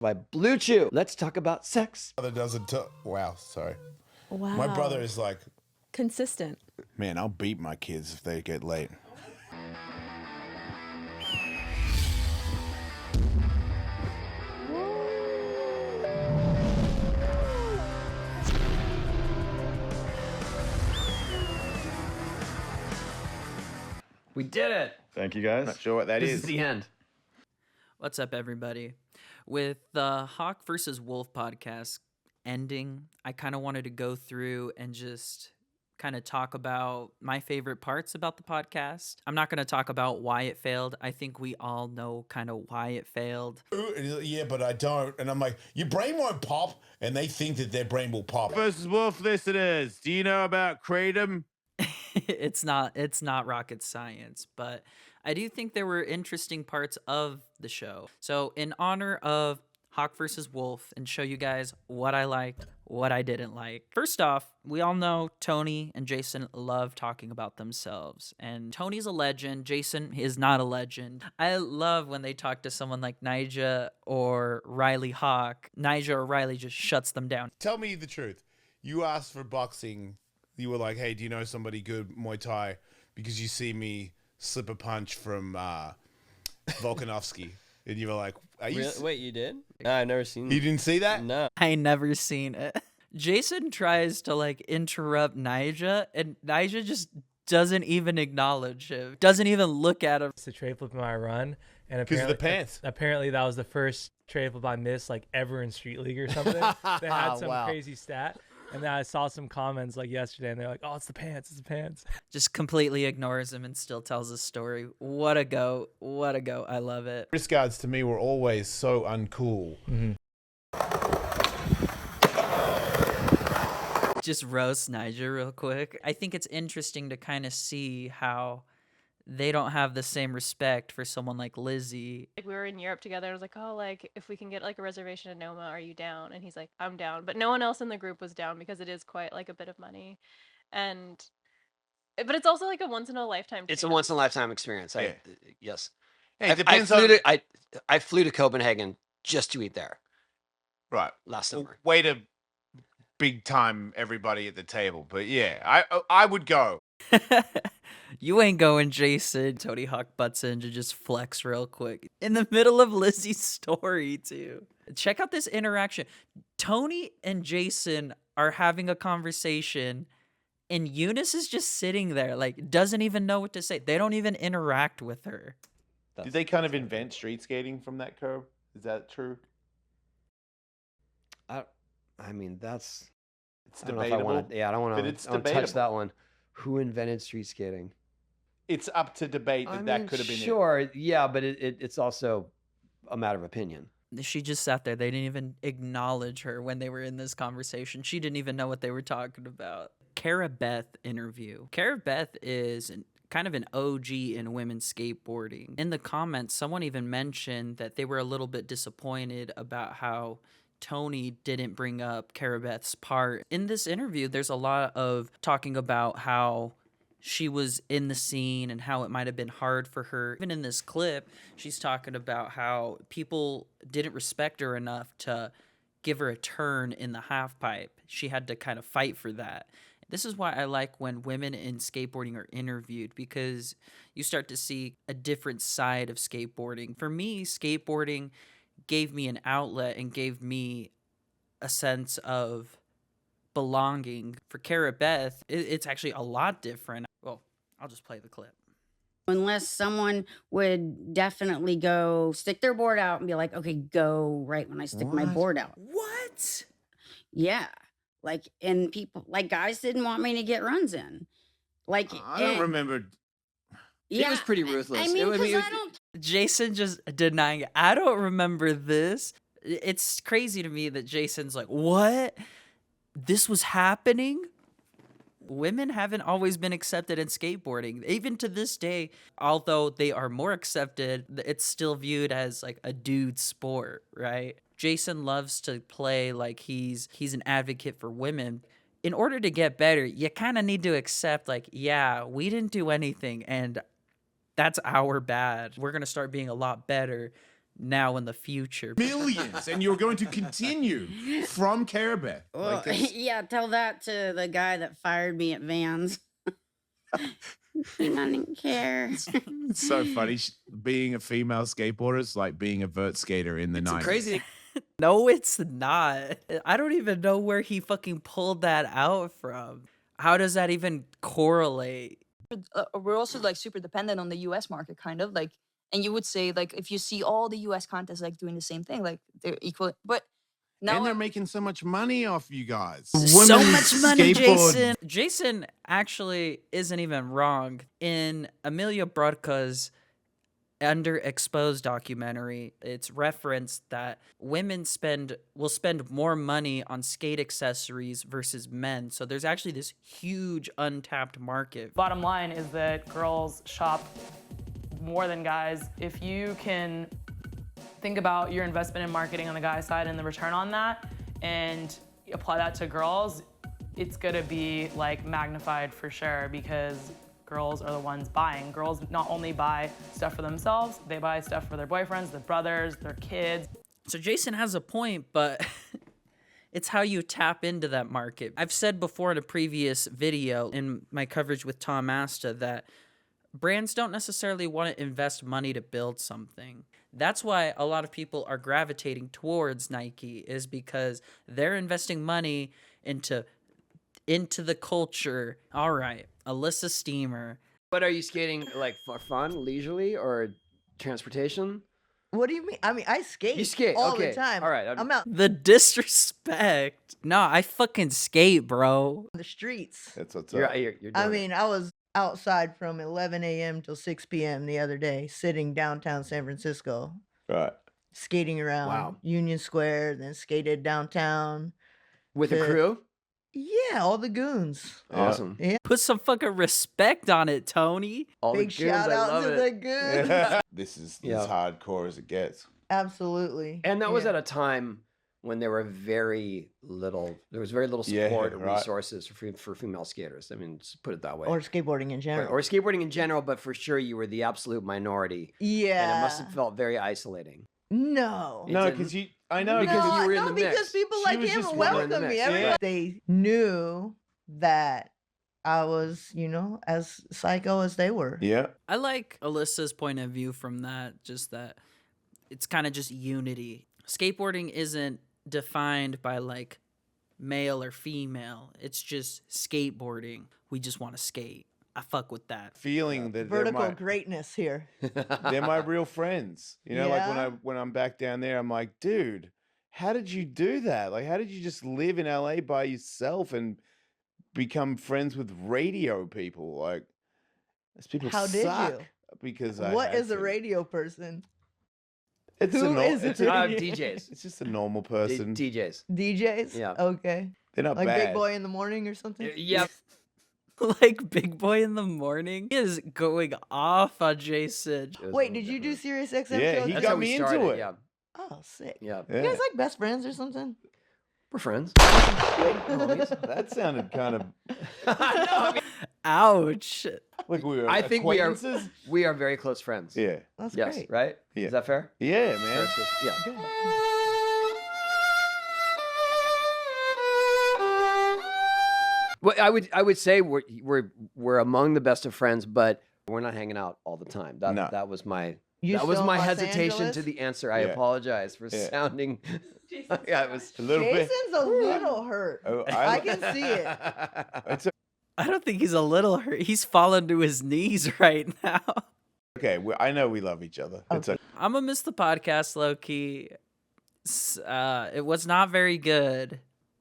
by Blue Chew. Let's talk about sex. Brother doesn't wow, sorry. Wow. My brother is like, consistent. man, I'll beat my kids if they get late. We did it. Thank you, guys. Not sure what that This is. is the end. What's up, everybody? With the Hawk versus Wolf podcast ending, I kind of wanted to go through and just kind of talk about my favorite parts about the podcast. I'm not going to talk about why it failed. I think we all know kind of why it failed. And he's like, yeah, but I don't. And I'm like, your brain won't pop. And they think that their brain will pop. Versus Wolf listeners, do you know about Kratom? It's not rocket science, but I do think there were interesting parts of the show. So in honor of Hawk versus Wolf and show you guys what I liked, what I didn't like. First off, we all know Tony and Jason love talking about themselves. And Tony's a legend. Jason is not a legend. I love when they talk to someone like Nyjah or Riley Hawk. Nyjah or Riley just shuts them down. Tell me the truth. You asked for boxing. You were like, hey, do you know somebody good Muay Thai? Because you see me slip a punch from Volkanovski. And you were like, are you... Really? Wait, you did? No, I've never seen You didn't see that? No. I never seen it. Jason tries to like interrupt Nyjah, and Nyjah just doesn't even acknowledge him. Doesn't even look at him. It's a trade flip in my run, and Because of the pants. apparently that was the first trade flip I missed like ever in Street League or something. They had some Wow. crazy stat, and then I saw some comments like yesterday, and they're like, "Oh, it's the pants, it's the pants." Just completely ignores him and still tells his story. What a go. What a go. I love it. Wrist guards to me were always so uncool. Just roast Nyjah real quick. I think it's interesting to kind of see how they don't have the same respect for someone like Lizzie. Like we were in Europe together, and I was like, oh, like if we can get like a reservation in Noma, are you down? And he's like, I'm down. But no one else in the group was down because it is quite like a bit of money, but it's also like a once in a lifetime. It's a chance. once in a lifetime experience. Yeah. Yes. Hey, I, it depends I flew to Copenhagen just to eat there Right. last summer. Way to big time everybody at the table. But yeah, I would go. You ain't going, Jason. Tony Hawk butts in to just flex real quick. In the middle of Lizzie's story, too. Check out this interaction. Tony and Jason are having a conversation, and Eunice is just sitting there, like, doesn't even know what to say. They don't even interact with her. Did they kind of invent street skating from that curve? Is that true? I mean, that's... It's I don't know if I debatable. want to... Yeah, I don't want but it's to touch debatable. that one. Who invented street skating? It's up to debate that that could have been it. Sure, yeah, but it's also a matter of opinion. She just sat there. They didn't even acknowledge her when they were in this conversation. She didn't even know what they were talking about. Cara Beth interview. Cara Beth is kind of an OG in women's skateboarding. In the comments, someone even mentioned that they were a little bit disappointed about how Tony didn't bring up Cara Beth's part. In this interview, there's a lot of talking about how she was in the scene and how it might have been hard for her. Even in this clip, she's talking about how people didn't respect her enough to give her a turn in the half pipe. She had to kind of fight for that. This is why I like when women in skateboarding are interviewed, because you start to see a different side of skateboarding. For me, skateboarding gave me an outlet and gave me a sense of belonging. For Cara Beth, it's actually a lot different. Well, I'll just play the clip. Unless someone would definitely go stick their board out and be like, okay, go right when I stick my board out. What? Yeah. Like, and people, like guys didn't want me to get runs in. Like, I don't remember. yeah, It was pretty ruthless. I mean, It- I because mean, I don't. Jason just denying it. I don't remember this. It's crazy to me that Jason's like, what? This was happening? Women haven't always been accepted in skateboarding. Even to this day, although they are more accepted, it's still viewed as like a dude sport, right? Jason loves to play like he's an advocate for women. In order to get better, you kind of need to accept like, yeah, we didn't do anything and that's our bad. We're going to start being a lot better now in the future. Millions, and you're going to continue from Carabeth. Well, Like that's- yeah, tell that to the guy that fired me at Vans. I didn't care. it's so funny. Being a female skateboarder is like being a vert skater in the 90s. Crazy. No, it's not. I don't even know where he fucking pulled that out from. How does that even correlate? We're also like super dependent on the US market, kind of like, and you would say like if you see all the US contests like doing the same thing, like they're equal, but now And they're making so much money off you guys. So much money, skateboard- Jason. Jason actually isn't even wrong. In Amelia Brodka's Underexposed documentary, it's referenced that women will spend more money on skate accessories versus men. So there's actually this huge untapped market. Bottom line is that girls shop more than guys. If you can think about your investment in marketing on the guy side and the return on that and apply that to girls, it's gonna be like magnified for sure, because girls are the ones buying. Girls not only buy stuff for themselves, they buy stuff for their boyfriends, their brothers, their kids. So Jason has a point, but it's how you tap into that market. I've said before in a previous video in my coverage with Tom Asta that brands don't necessarily want to invest money to build something. That's why a lot of people are gravitating towards Nike, is because they're investing money into the culture. All right, Alyssa Steamer. But are you skating like for fun, leisurely, or transportation? What do you mean? I mean, I skate. You skate, all okay. the time. All right, I'm out The disrespect. No, I fucking skate, bro. on the streets. That's what's You're, up. you're, you're I doing mean, I was outside from 11 a.m. till 6 p.m. the other day, sitting downtown San Francisco, Right. skating around Wow. Union Square, then skated downtown. with a the- crew. Yeah, all the goons. Awesome. Yeah. Put some fucking respect on it, Tony. All Big the goons, shout I out love to it. the goons. This is Yeah. as hardcore as it gets. Absolutely. And that was Yeah. at a time when there was very little Yeah, support or right. resources for female skaters. I mean, just put it that way. Or skateboarding in general. Or skateboarding in general, but for sure you were the absolute minority. yeah. And it must have felt very isolating. No. It No, didn't. because I know Because no, you were in no, the mix. because people She like was him just one welcome in the me. mix. Everybody, Yeah. they knew that I was, as psycho as they were. Yeah. I like Alyssa's point of view from that, just that it's kind of just unity. Skateboarding isn't defined by like male or female. It's just skateboarding. We just want to skate. I fuck with that. Feeling that Vertical greatness here. they're my real friends. Like Yeah. when I'm back down there, I'm like, dude, how did you do that? Like, how did you just live in LA by yourself and become friends with radio people? Like, those people How did suck. you? Because I What had is a to. radio person? It's Who is it's it? DJs. It's just a normal person. DJs. DJs? Yeah. Okay. They're not Like bad. Big Boy in the Morning or something? Yep. Like Big Boy in the Morning he is going off on Jason. It was a Wait, little did you do different. Sirius XM Yeah, shows? he That's got how we me into started, it. Yeah. Oh, sick. Yeah. Yeah. You guys like best friends or something? We're friends. That sounded kind of Ouch. like we were I think we are acquaintances. we are very close friends. Yeah. That's Yes, great. right? Yeah. Is that fair? Yeah, man. Yeah. Well, I would say we're among the best of friends, but we're not hanging out all the time. That No. that was my You that was still my in Los hesitation Angeles? to the answer. I Yeah. apologize for Yeah. sounding. Yeah, it was A little bit. Jason's a little hurt. Oh, I can see it. It's I don't think he's a little hurt. He's fallen to his knees right now. okay. I know we love each other. It's okay. I'm gonna miss the podcast, low key. It was not very good.